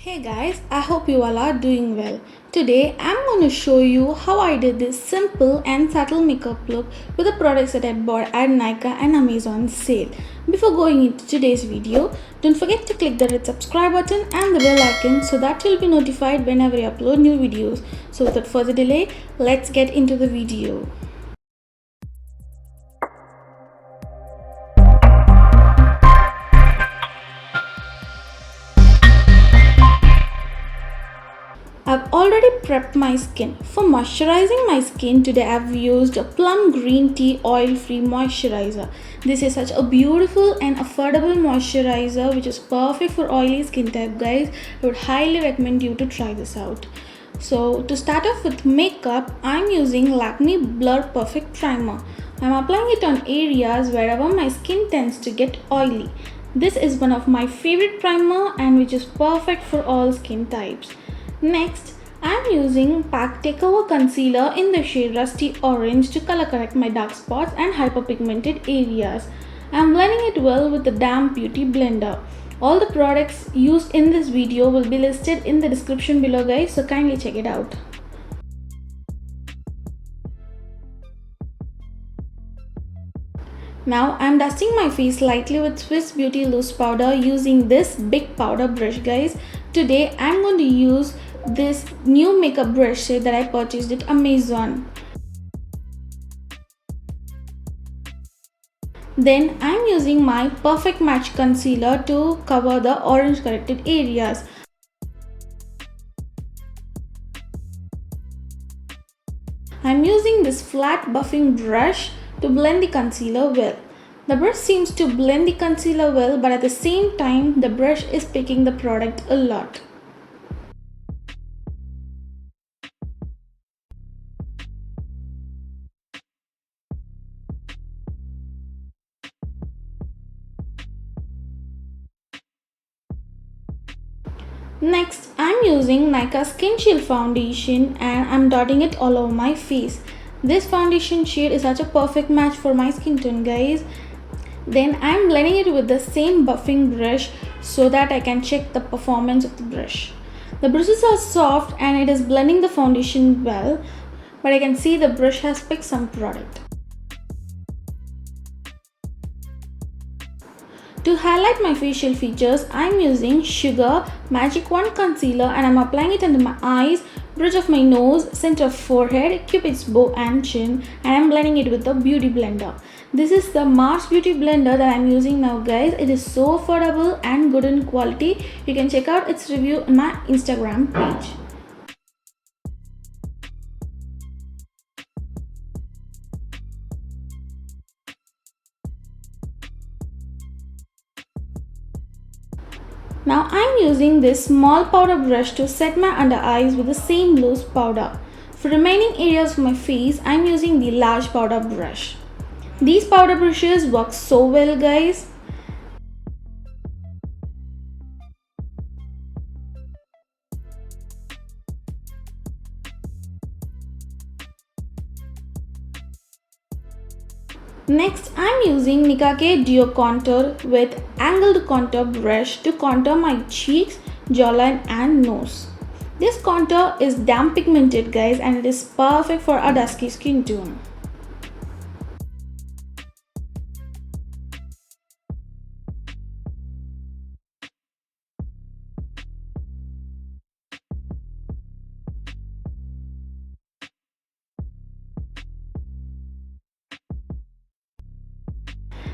Hey guys, I hope you all are doing well. Today I'm going to show you how I did this simple and subtle makeup look with the products that I bought at Nykaa and Amazon sale. Before going into today's video, don't forget to click the red subscribe button and the bell icon so that you'll be notified whenever I upload new videos. So without further delay, let's get into the video. I've already prepped my skin. For moisturizing my skin today I've used a plum green tea oil free moisturizer. This is such a beautiful and affordable moisturizer which is perfect for oily skin type guys. I would highly recommend you to try this out. So to start off with makeup, I'm using Lakme Blur Perfect Primer. I'm applying it on areas wherever my skin tends to get oily. This is one of my favorite primer and which is perfect for all skin types. Next, I am using PAC Takeover Concealer in the shade Rusty Orange to color correct my dark spots and hyperpigmented areas. I am blending it well with the Damp Beauty Blender. All the products used in this video will be listed in the description below guys, so kindly check it out. Now I am dusting my face lightly with Swiss Beauty Loose Powder using this big powder brush guys. Today I am going to use this new makeup brush set that I purchased at Amazon. Then I am using my Perfect Match Concealer to cover the orange corrected areas. I am using this flat buffing brush to blend the concealer well. The brush seems to blend the concealer well, but at the same time the brush is picking the product a lot. Next, I'm using Nykaa Skin Shield Foundation and I'm dotting it all over my face. This foundation shade is such a perfect match for my skin tone guys. Then I'm blending it with the same buffing brush so that I can check the performance of the brush. The brushes are soft and it is blending the foundation well, but I can see the brush has picked some product. To highlight my facial features, I am using Sugar Magic Wand Concealer and I am applying it under my eyes, bridge of my nose, center of forehead, cupid's bow and chin, and I am blending it with the Beauty Blender. This is the Mars Beauty Blender that I am using now guys. It is so affordable and good in quality. You can check out its review on my Instagram page. Now I am using this small powder brush to set my under eyes with the same loose powder. For remaining areas of my face, I am using the large powder brush. These powder brushes work so well guys. Next, I am using Nikake Duo Contour with angled contour brush to contour my cheeks, jawline and nose. This contour is damp pigmented guys and it is perfect for a dusky skin tone.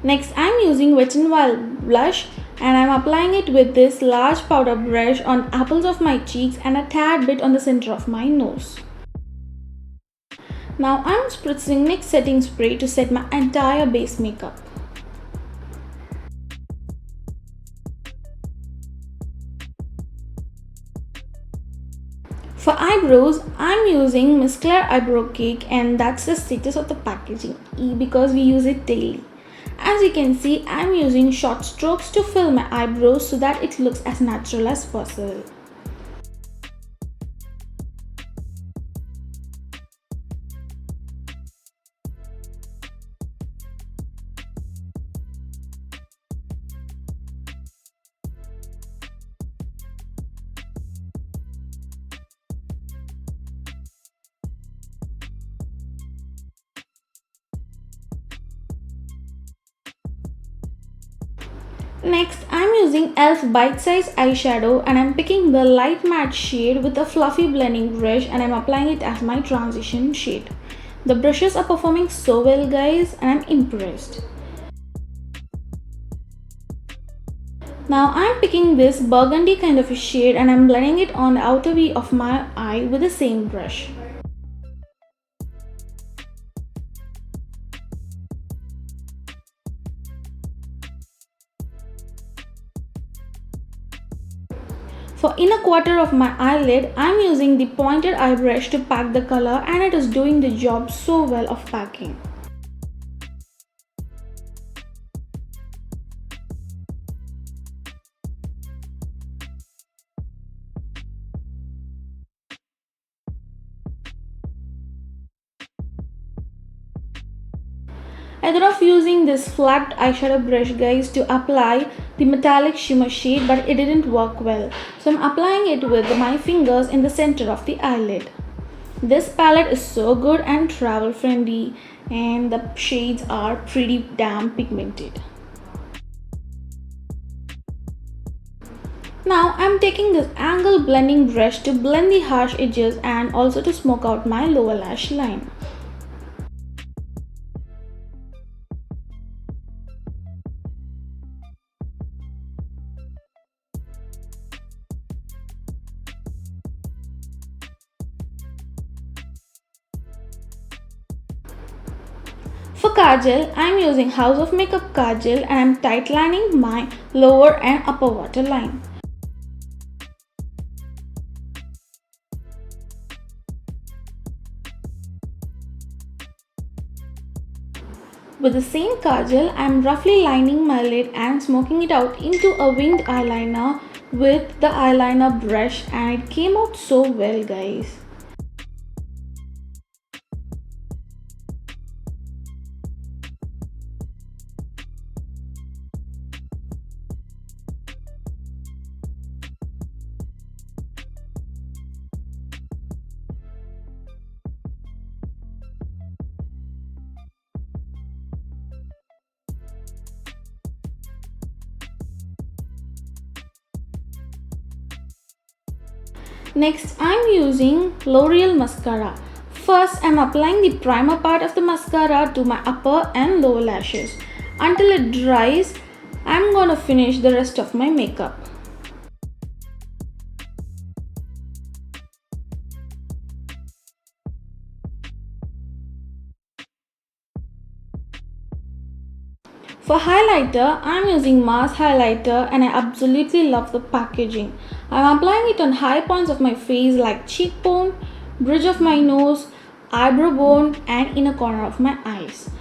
Next, I am using Wet n Wild blush and I am applying it with this large powder brush on apples of my cheeks and a tad bit on the center of my nose. Now I am spritzing NYX setting spray to set my entire base makeup. For eyebrows, I am using Miss Claire Eyebrow Cake and that's the status of the packaging because we use it daily. As you can see, I am using short strokes to fill my eyebrows so that it looks as natural as possible. Next, I'm using e.l.f. Bite Size Eyeshadow and I'm picking the light matte shade with a fluffy blending brush and I'm applying it as my transition shade. The brushes are performing so well guys and I'm impressed. Now I'm picking this burgundy kind of a shade and I'm blending it on the outer V of my eye with the same brush. For inner quarter of my eyelid, I'm using the pointed eye brush to pack the color and it is doing the job so well of packing. I thought of using this flat eyeshadow brush guys to apply the metallic shimmer shade but it didn't work well. So I'm applying it with my fingers in the center of the eyelid. This palette is so good and travel friendly and the shades are pretty damn pigmented. Now I'm taking this angle blending brush to blend the harsh edges and also to smoke out my lower lash line. For kajal, I am using House of Makeup kajal and I am tight lining my lower and upper waterline. With the same kajal, I am roughly lining my lid and smoking it out into a winged eyeliner with the eyeliner brush and it came out so well guys. Next, I'm using L'Oreal mascara. First, I'm applying the primer part of the mascara to my upper and lower lashes. Until it dries, I'm gonna finish the rest of my makeup. For highlighter, I'm using Mars highlighter and I absolutely love the packaging. I'm applying it on high points of my face like cheekbone, bridge of my nose, eyebrow bone and inner corner of my eyes.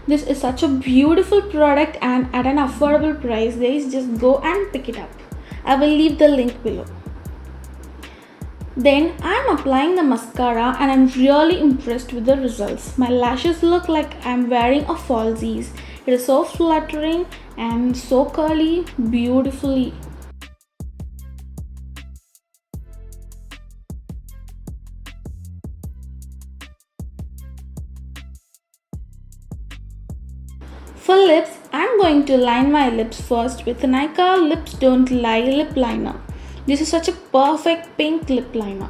This is such a beautiful product and at an affordable price guys, just go and pick it up. I will leave the link below. Then I am applying the mascara and I am really impressed with the results. My lashes look like I am wearing a falsies. It is so flattering and so curly beautifully. For lips, I am going to line my lips first with Nykaa Lips Don't Lie lip liner. This is such a perfect pink lip liner.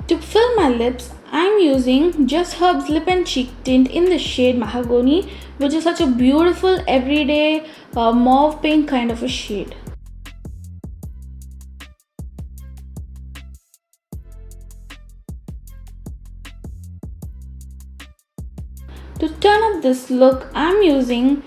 To fill my lips, I am using Just Herbs Lip and Cheek Tint in the shade Mahogany, which is such a beautiful everyday mauve pink kind of a shade. To turn up this look, I am using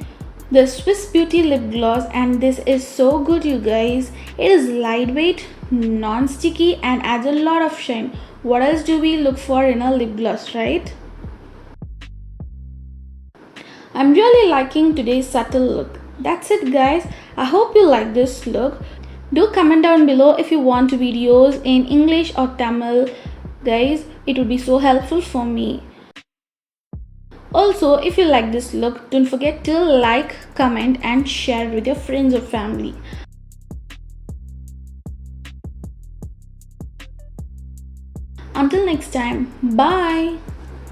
the Swiss Beauty lip gloss and this is so good you guys. It is lightweight, non-sticky and adds a lot of shine. What else do we look for in a lip gloss, right? I'm really liking today's subtle look. That's it, guys. I hope you like this look. Do comment down below if you want videos in English or Tamil. Guys, it would be so helpful for me. Also, if you like this look, don't forget to like, comment and share with your friends or family. Until next time, bye.